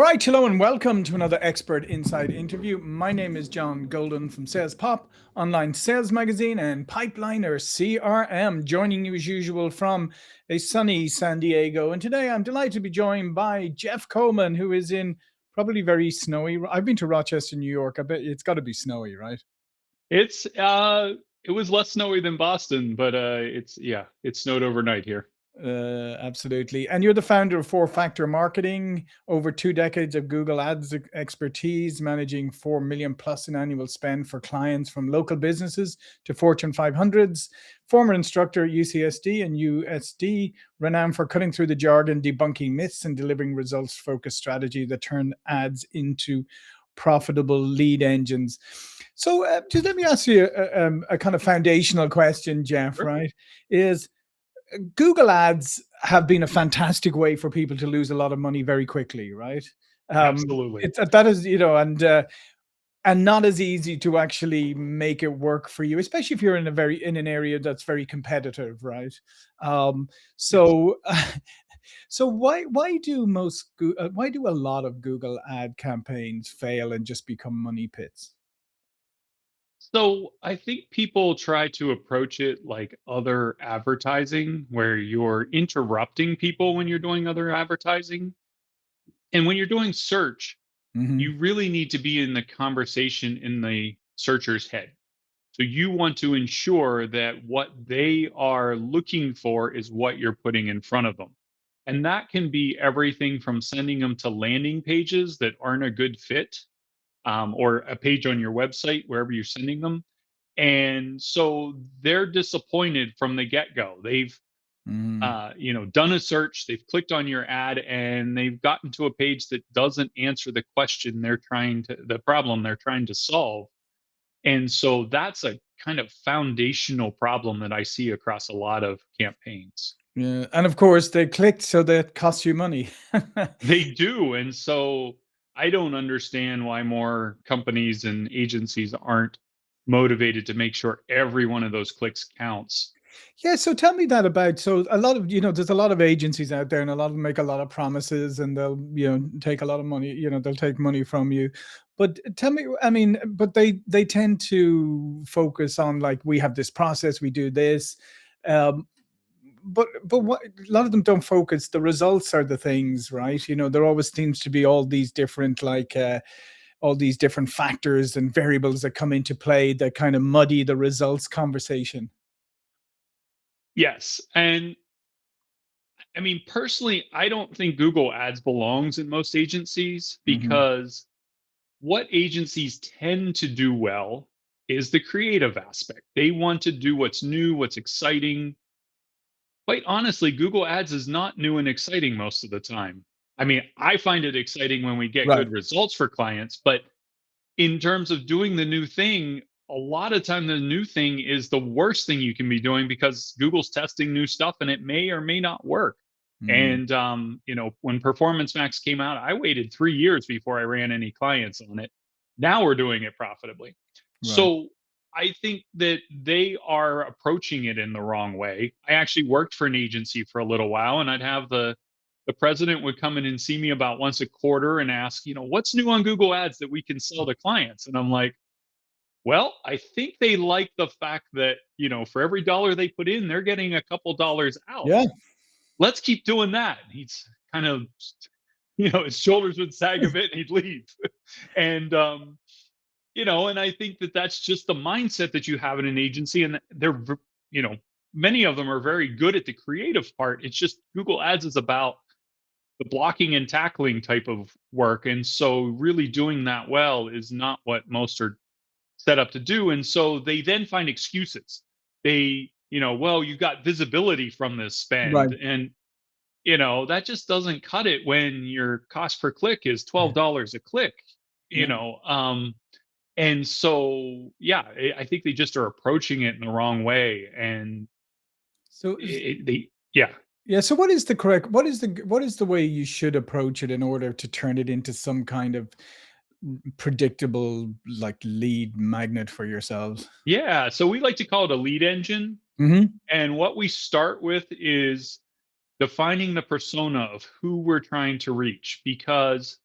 right, hello and welcome to another Expert Inside interview. My name is John Golden from SalesPOP, online sales magazine and Pipeliner CRM, joining you as usual from a sunny San Diego. And today I'm delighted to be joined by Jeff Coleman, who is in probably very snowy. I've been to Rochester, New York. I bet it's got to be snowy, right? It was less snowy than Boston, but it snowed overnight here. Absolutely. And you're the founder of Four Factor Marketing, over 2 decades of Google Ads expertise, managing 4 million plus in annual spend for clients from local businesses to Fortune 500s. Former instructor at UCSD and USD, renowned for cutting through the jargon, debunking myths, and delivering results focused strategy that turn ads into profitable lead engines. So, just let me ask you a kind of foundational question, Jeff, Sure. right? Is Google Ads have been a fantastic way for people to lose a lot of money very quickly, right? Absolutely. It's that is, and not as easy to actually make it work for you, especially if you're in an area that's very competitive, right? Um, Yes. so, so why do a lot of Google ad campaigns fail and just become money pits? So I think people try to approach it like other advertising, where you're interrupting people when you're doing other advertising. And when you're doing search, Hmm. you really need to be in the conversation in the searcher's head. So you want to ensure that what they are looking for is what you're putting in front of them. And that can be everything from sending them to landing pages that aren't a good fit, or a page on your website, wherever you're sending them. And so they're disappointed from the get go. They've Hmm. done a search, they've clicked on your ad, and they've gotten to a page that doesn't answer the problem they're trying to solve. And so that's a kind of foundational problem that I see across a lot of campaigns. Yeah, and of course they clicked, so that costs you money. They do. And so I don't understand why more companies and agencies aren't motivated to make sure every one of those clicks counts. Yeah, so tell me that about, so a lot of, there's a lot of agencies out there and a lot of them make a lot of promises and they'll, take a lot of money, they'll take money from you. But tell me, I mean, but they tend to focus on, like, we have this process, we do this. Um but what, a lot of them don't focus, the results are the things, right? There always seems to be all these different, like, all these different factors and variables that come into play that kind of muddy the results conversation. Yes. And I mean, personally, I don't think Google Ads belongs in most agencies, Hmm. because what agencies tend to do well is the creative aspect. They want to do what's new, what's exciting. Quite honestly, Google Ads is not new and exciting most of the time. I mean, I find it exciting when we get Right. good results for clients, but in terms of doing the new thing, a lot of time the new thing is the worst thing you can be doing, because Google's testing new stuff and it may or may not work. Mm. And when Performance Max came out, I waited 3 years before I ran any clients on it. Now we're doing it profitably. Right. So I think that they are approaching it in the wrong way. I actually worked for an agency for a little while, and I'd have the president would come in and see me about once a quarter and ask, what's new on Google Ads that we can sell to clients? And I'm like, well, I think they like the fact that, for every dollar they put in, they're getting a couple dollars out. Yeah. Let's keep doing that. And he's kind of, his shoulders would sag a bit and he'd leave. And, and I think that that's just the mindset that you have in an agency. And you know, many of them are very good at the creative part. It's just Google Ads is about the blocking and tackling type of work. And so really doing that well is not what most are set up to do. And so they then find excuses. Well, you got visibility from this Right. spend. And, that just doesn't cut it when your cost per click is Yeah. $12 a click, you Yeah. know. And so, yeah, I think they just are approaching it in the wrong way. And So is yeah. yeah, so what is the correct, what is the way you should approach it in order to turn it into some kind of predictable, like, lead magnet for yourselves? Yeah. So we like to call it a lead engine. Mhm. And what we start with is defining the persona of who we're trying to reach, because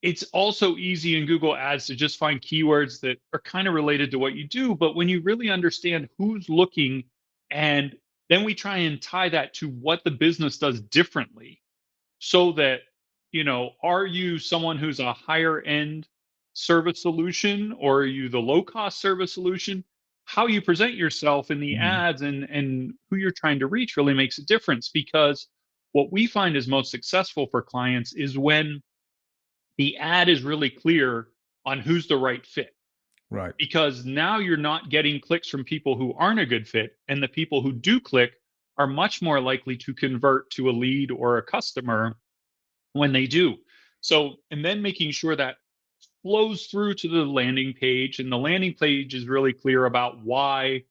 it's also easy in Google Ads to just find keywords that are kind of related to what you do. But when you really understand who's looking, and then we try and tie that to what the business does differently, so that, are you someone who's a higher end service solution, or are you the low cost service solution? How you present yourself in the Mhm. ads, and who you're trying to reach really makes a difference, because what we find is most successful for clients is when the ad is really clear on who's the right fit, Right. because now you're not getting clicks from people who aren't a good fit, and the people who do click are much more likely to convert to a lead or a customer when they do. So, and then making sure that flows through to the landing page, and the landing page is really clear about why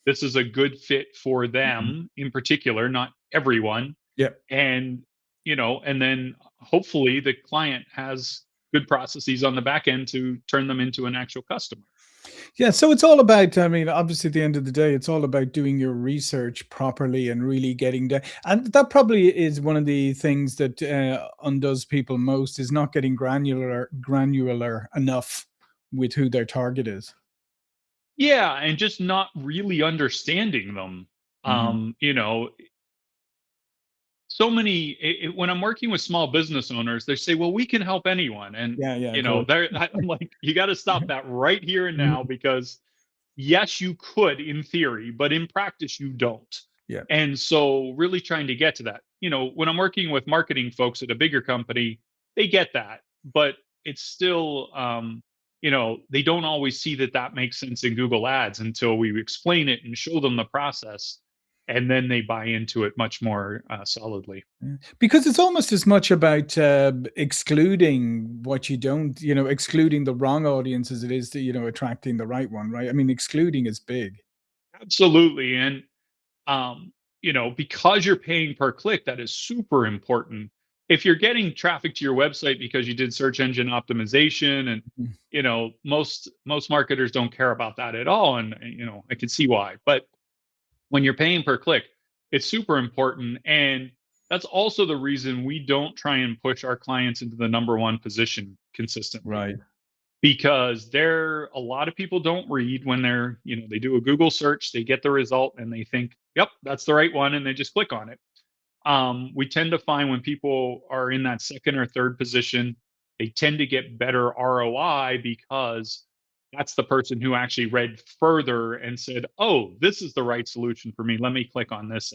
this is a good fit for Mhm. them in particular, not everyone. Yeah. And, and then hopefully the client has good processes on the back end to turn them into an actual customer. Yeah, so it's all about, I mean, obviously at the end of the day, it's all about doing your research properly and really getting down. And that probably is one of the things that undoes people most, is not getting granular enough with who their target is. Yeah, and just not really understanding them. Mhm. Um, you know, so many when I'm working with small business owners, they say, "Well, we can help anyone," and Yeah, yeah, of course. I'm like, "You got to stop that right here and now, Mhm. because yes, you could in theory, but in practice, you don't." Yeah. And so, really trying to get to that. When I'm working with marketing folks at a bigger company, they get that, but it's still, they don't always see that that makes sense in Google Ads until we explain it and show them the process, and then they buy into it much more solidly. Yeah. Because it's almost as much about excluding what you don't, excluding the wrong audience as it is to, attracting the right one, right? I mean, excluding is big. Absolutely, and because you're paying per click, that is super important. If you're getting traffic to your website because you did search engine optimization, and Mhm. most marketers don't care about that at all, and I can see why. But when you're paying per click, it's super important, and that's also the reason we don't try and push our clients into the number one position consistently, Right. because there a lot of people don't read when they do a Google search, they get the result and they think, yep, that's the right one, and they just click on it. We tend to find when people are in that second or third position, they tend to get better ROI, because that's the person who actually read further and said, oh, this is the right solution for me, let me click on this.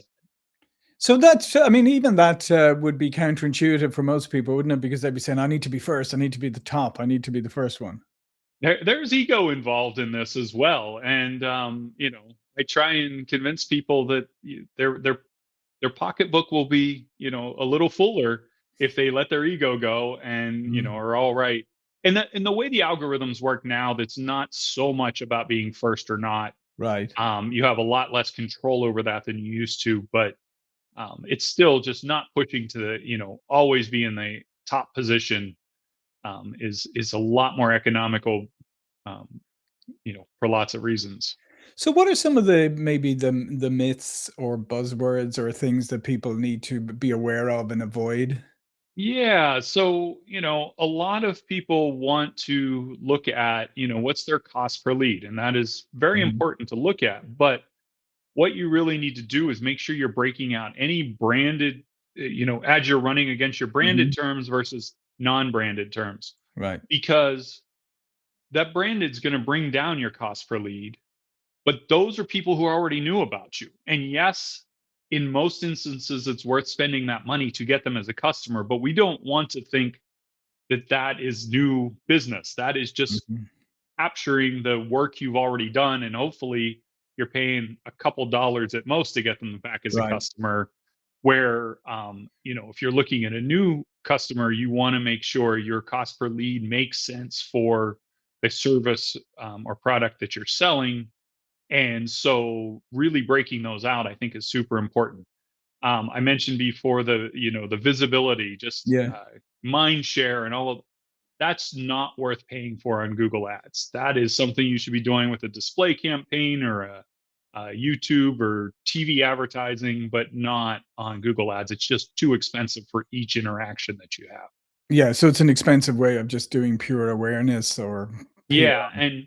So that's, I mean, even that would be counterintuitive for most people, wouldn't it? Because they'd be saying, I need to be first. I need to be the top. I need to be the first one. There's ego involved in this as well, and I try and convince people that their pocketbook will be, a little fuller if they let their ego go, and Mhm. are all right. And the way the algorithms work now, that's not so much about being first or not. Right. You have a lot less control over that than you used to, but it's still just not pushing to the, always be in the top position. Is a lot more economical, um, for lots of reasons. So what are some of the, maybe the myths or buzzwords or things that people need to be aware of and avoid? Yeah. So, a lot of people want to look at, what's their cost per lead. And that is very Mhm. important to look at. But what you really need to do is make sure you're breaking out any branded, ads you're running against your branded Mhm. terms versus non branded terms, Right. because that branded is going to bring down your cost per lead. But those are people who already knew about you. And yes, in most instances, it's worth spending that money to get them as a customer. But we don't want to think that that is new business. That is just Mhm. capturing the work you've already done. And hopefully you're paying a couple dollars at most to get them back as a Right. customer. Where, if you're looking at a new customer, you want to make sure your cost per lead makes sense for the service, or product that you're selling. And so really breaking those out, I think, is super important. I mentioned before the visibility, just Yeah. mind share and all of that's not worth paying for on Google Ads. That is something you should be doing with a display campaign, or a YouTube or TV advertising, but not on Google Ads. It's just too expensive for each interaction that you have. Yeah, so it's an expensive way of just doing pure awareness or Yeah, PR.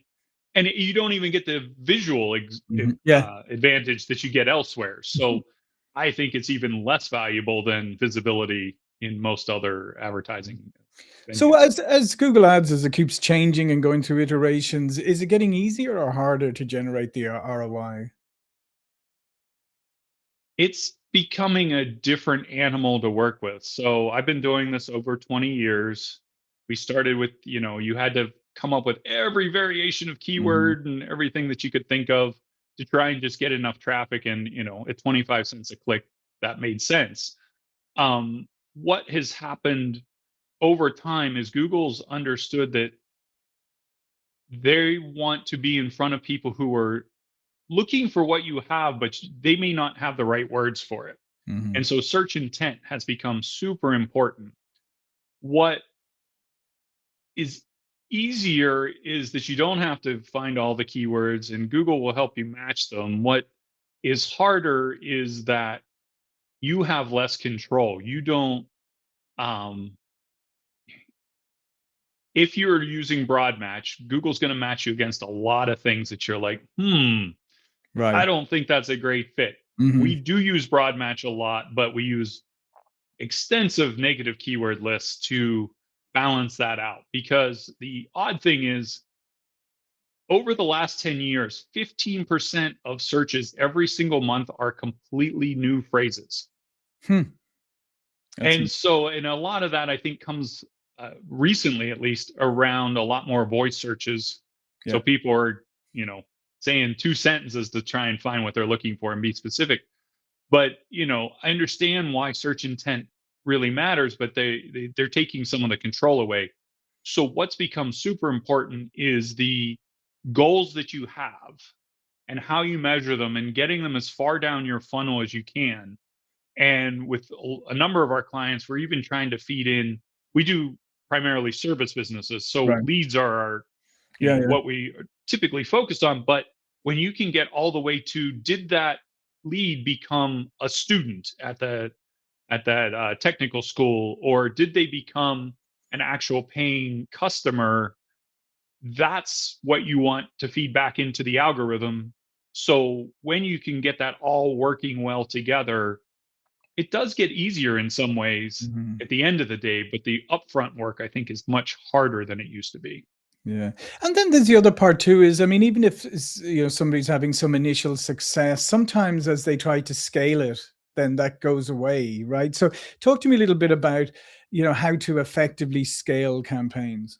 and you don't even get the visual Mhm. Yeah. advantage that you get elsewhere. So I think it's even less valuable than visibility in most other advertising So venues. as Google Ads, as it keeps changing and going through iterations, is it getting easier or harder to generate the ROI? It's becoming a different animal to work with. So I've been doing this over 20 years. We started with, you had to come up with every variation of Mhm. keyword and everything that you could think of to try and just get enough traffic. And, at 25 cents a click, that made sense. What has happened over time is Google's understood that they want to be in front of people who are looking for what you have, but they may not have the right words for it. Mhm. And so search intent has become super important. What is easier is that you don't have to find all the keywords and Google will help you match them. What is harder is that you have less control. You don't, um, if you're using broad match, Google's going to match you against a lot of things that you're like, I Right. don't think that's a great fit. We Mhm. do use broad match a lot, but we use extensive negative keyword lists to balance that out. Because the odd thing is, over the last 10 years, 15% of searches every single month are completely new phrases. Hmm. That's And so, and a lot of that I think comes recently, at least, around a lot more voice searches. So yeah. people are, you know, saying two sentences to try and find what they're looking for and be specific. But, I understand why search intent really matters, but they're taking some of the control away. So what's become super important is the goals that you have and how you measure them and getting them as far down your funnel as you can. And with a number of our clients, we're even trying to feed in. We do primarily service businesses, so Right. leads are our, Yeah, yeah. what we are typically focused on. But when you can get all the way to, did that lead become a student at that technical school, or did they become an actual paying customer? That's what you want to feed back into the algorithm. So when you can get that all working well together, it does get easier in some ways Mhm. at the end of the day, but the upfront work I think is much harder than it used to be. Yeah. And then there's the other part too is, I mean, even if somebody's having some initial success, sometimes as they try to scale it, then that goes away, right? So talk to me a little bit about, how to effectively scale campaigns.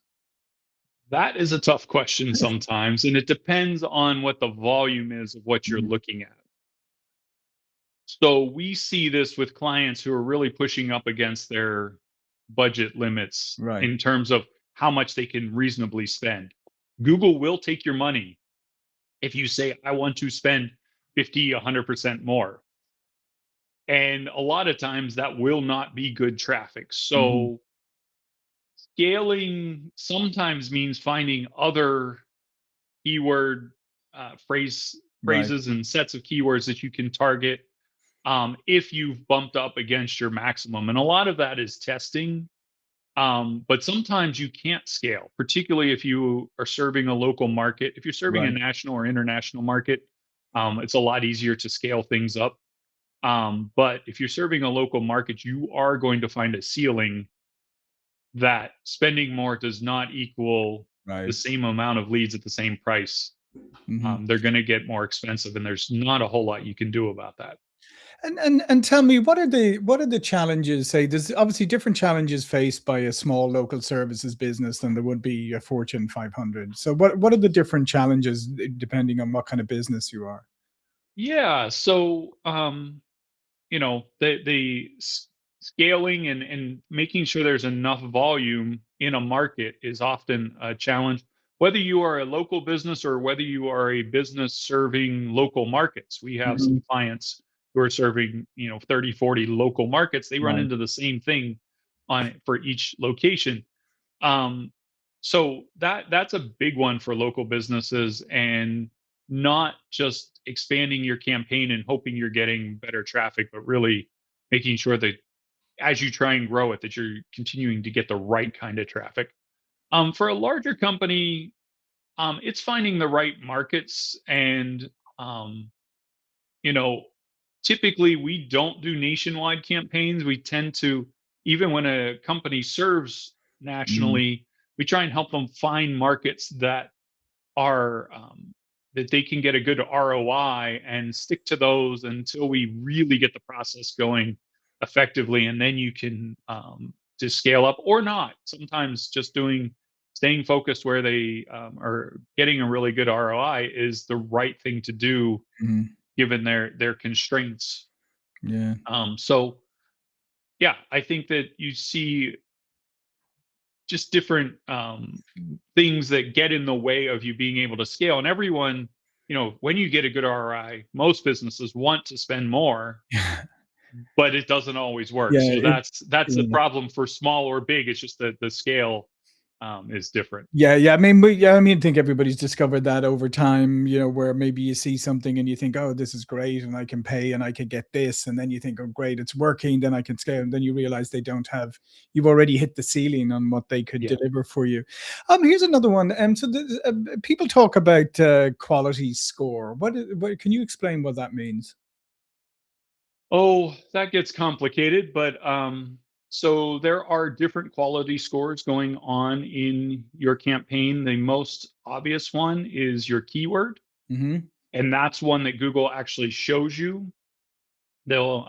That is a tough question sometimes, and it depends on what the volume is of what you're Mhm. looking at. So we see this with clients who are really pushing up against their budget limits Right. in terms of how much they can reasonably spend. Google will take your money if you say, I want to spend 50, 100% more. And a lot of times that will not be good traffic. Mhm. So scaling sometimes means finding other keyword Right. phrases and sets of keywords that you can target if you've bumped up against your maximum. And a lot of that is testing. But sometimes you can't scale, particularly if you are serving a local market. If you're serving a Right. national or international market, it's a lot easier to scale things up. But if you're serving a local market, you are going to find a ceiling that spending more does not equal the Right. same amount of leads at the same price. Mhm. They're going to get more expensive, and there's not a whole lot you can do about that. And tell me, what are the challenges? Say, there's obviously different challenges faced by a small local services business than there would be a Fortune 500. So what are the different challenges depending on what kind of business you are? Yeah. So, scaling and making sure there's enough volume in a market is often a challenge. Whether you are a local business or whether you are a business serving local markets, we have some Mhm. clients who are serving 30, 40 local markets. They run Right. into the same thing on for each location. um, so that's a big one for local businesses, and not just expanding your campaign and hoping you're getting better traffic, but really making sure that as you try and grow it, that you're continuing to get the right kind of traffic. For a larger company, it's finding the right markets and, um, you know, typically we don't do nationwide campaigns. We tend to, even when a company serves Mhm. nationally, we try and help them find markets that they can get a good ROI and stick to those until we really get the process going effectively, and then you can just scale up or not. Sometimes just staying focused where they are getting a really good ROI is the right thing to do Mhm. given their constraints. Yeah. So yeah, I think that you see just different things that get in the way of you being able to scale. And everyone, when you get a good ROI, most businesses want to spend more, but it doesn't always work. Yeah, So it that's the yeah. problem for small or big. It's just that the scale is different. Yeah, yeah. I mean, yeah, I mean, I think everybody's discovered that over time, where maybe you see something and you think, oh, this is great, and I can pay and I can get this. And then you think, oh, great, it's working, then I can scale. And then you realize you've already hit the ceiling on what they could Yeah. deliver for you. Here's another one. So people talk about quality score. What can you explain what that means? Oh, that gets complicated, but so there are different quality scores going on in your campaign. The most obvious one is your keyword, Hmm. and that's one that Google actually shows you. They'll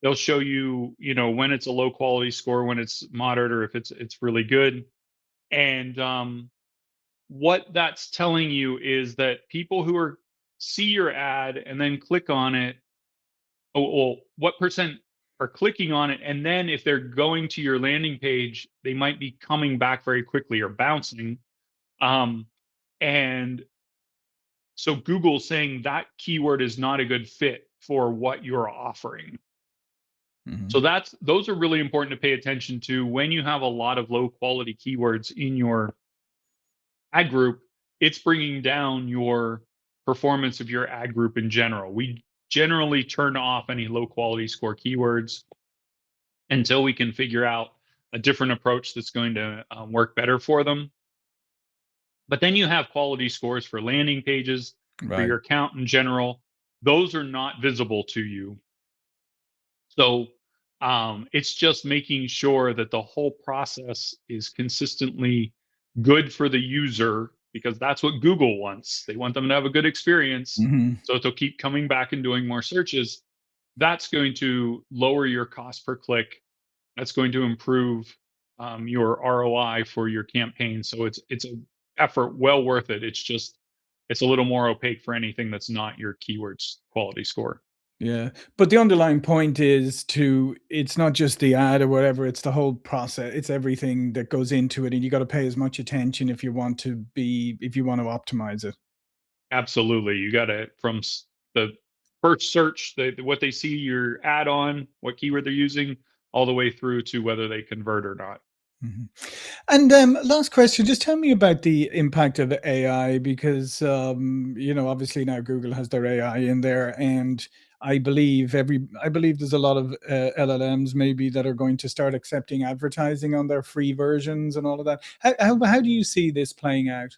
they'll show you, when it's a low quality score, when it's moderate, or if it's really good. And what that's telling you is that people who are see your ad and then click on it. Oh, well, what percent are clicking on it? And then if they're going to your landing page, they might be coming back very quickly or bouncing. Um, and so Google's saying that keyword is not a good fit for what you're offering. So Hmm. those are really important to pay attention to when you have a lot of low quality keywords in your ad group. It's bringing down your performance of your ad group in general. We generally turn off any low quality score keywords until we can figure out a different approach that's going to work better for them. But then you have quality scores for landing pages, for Right. your account in general. Those are not visible to you. So it's just making sure that the whole process is consistently good for the user, because that's what Google wants. They want them to have a good experience. Hmm. So they'll keep coming back and doing more searches. That's going to lower your cost per click. That's going to improve your ROI for your campaign. So it's a effort well worth it. It's a little more opaque for anything that's not your keywords quality score. Yeah. But the underlying point is it's not just the ad or whatever, it's the whole process. It's everything that goes into it. And you got to pay as much attention if you want to optimize it. Absolutely, you got to the first search, what they see your ad on, what keyword they're using, all the way through to whether they convert or not. Mhm. And last question, just tell me about the impact of AI because obviously now Google has their AI in there, and I believe there's a lot of LLMs maybe that are going to start accepting advertising on their free versions and all of that. How do you see this playing out?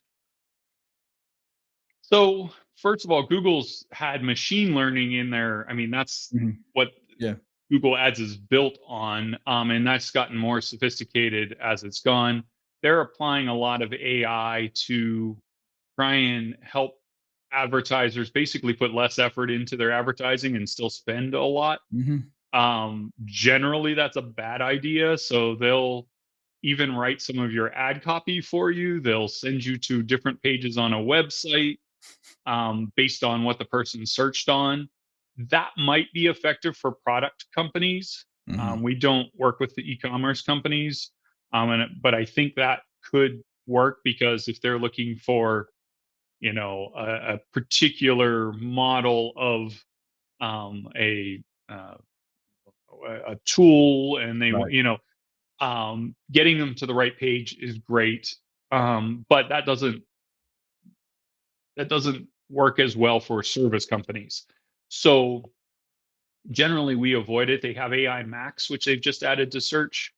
So, first of all, Google's had machine learning in there. I mean, that's Mhm. what Yeah. Google Ads is built on, and that's gotten more sophisticated as it's gone. They're applying a lot of AI to try and help advertisers basically put less effort into their advertising and still spend a lot. Hmm. Generally, that's a bad idea. So they'll even write some of your ad copy for you. They'll send you to different pages on a website based on what the person searched on. That might be effective for product companies. Hmm. We don't work with the e-commerce companies, but I think that could work, because if they're looking for, a particular model of uh, a tool, and Right. getting them to the right page is great. But that doesn't work as well for service companies. So Generally, we avoid it. They have AI Max, which they've just added to search.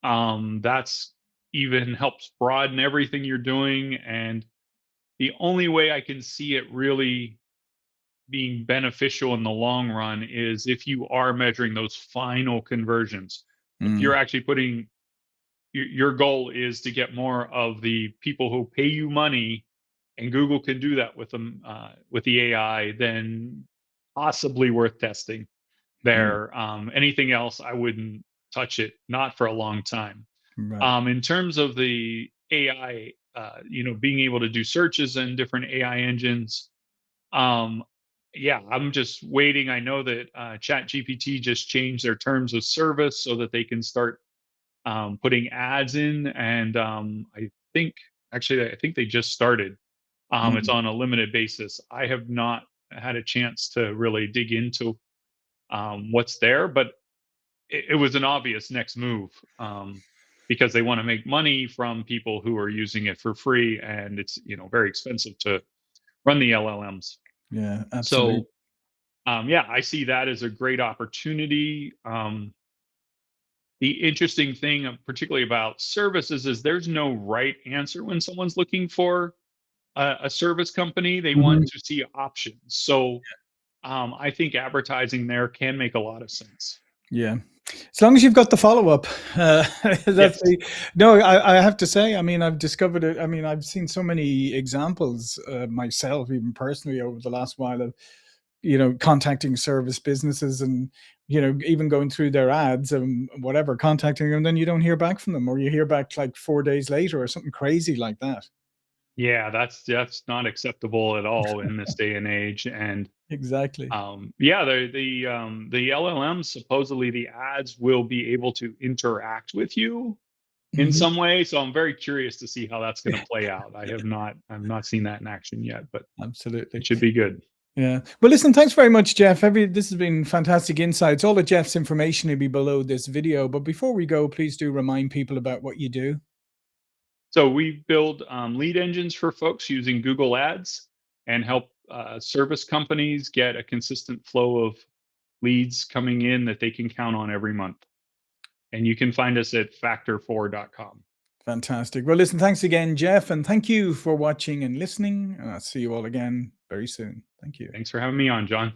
That's even helps broaden everything you're doing. And the only way I can see it really being beneficial in the long run is if you are measuring those final conversions. If Mm, you're actually putting your goal is to get more of the people who pay you money, and Google can do that with them with the AI, then possibly worth testing yeah, there. Anything else, I wouldn't touch it, not for a long time. right. In terms of the AI, being able to do searches in different AI engines, um, yeah, I'm just waiting. I know that ChatGPT just changed their terms of service so that they can start putting ads in, and I think they just started. It's Mm, on a limited basis. I have not had a chance to really dig into what's there, but it was an obvious next move, because they want to make money from people who are using it for free, and it's very expensive to run the LLMs. yeah, absolutely. So yeah, I see that as a great opportunity. The interesting thing, particularly about services, is there's no right answer when someone's looking for a service company. They want Mhm. to see options. So I think advertising there can make a lot of sense. Yeah. As long as you've got the follow-up, that's Yes. the no, I have to say, I mean, I've discovered it. I mean, I've seen so many examples, myself, even personally over the last while of, contacting service businesses and, even going through their ads and whatever, contacting them, then you don't hear back from them, or you hear back like 4 days later or something crazy like that. Yeah, that's not acceptable at all in this day and age. And Exactly. yeah, the LLMs, supposedly the ads will be able to interact with you in Mhm. some way. So I'm very curious to see how that's going to play out. I've not seen that in action yet, but Absolutely. it should be good. Yeah. Well, listen, thanks very much, Jeff. This has been fantastic insights. All of Jeff's information will be below this video. But before we go, please do remind people about what you do. So we build lead engines for folks using Google Ads and help service companies get a consistent flow of leads coming in that they can count on every month. And you can find us at factor4.com. Fantastic. Well, listen, thanks again, Jeff. And thank you for watching and listening. And I'll see you all again very soon. Thank you. Thanks for having me on, John.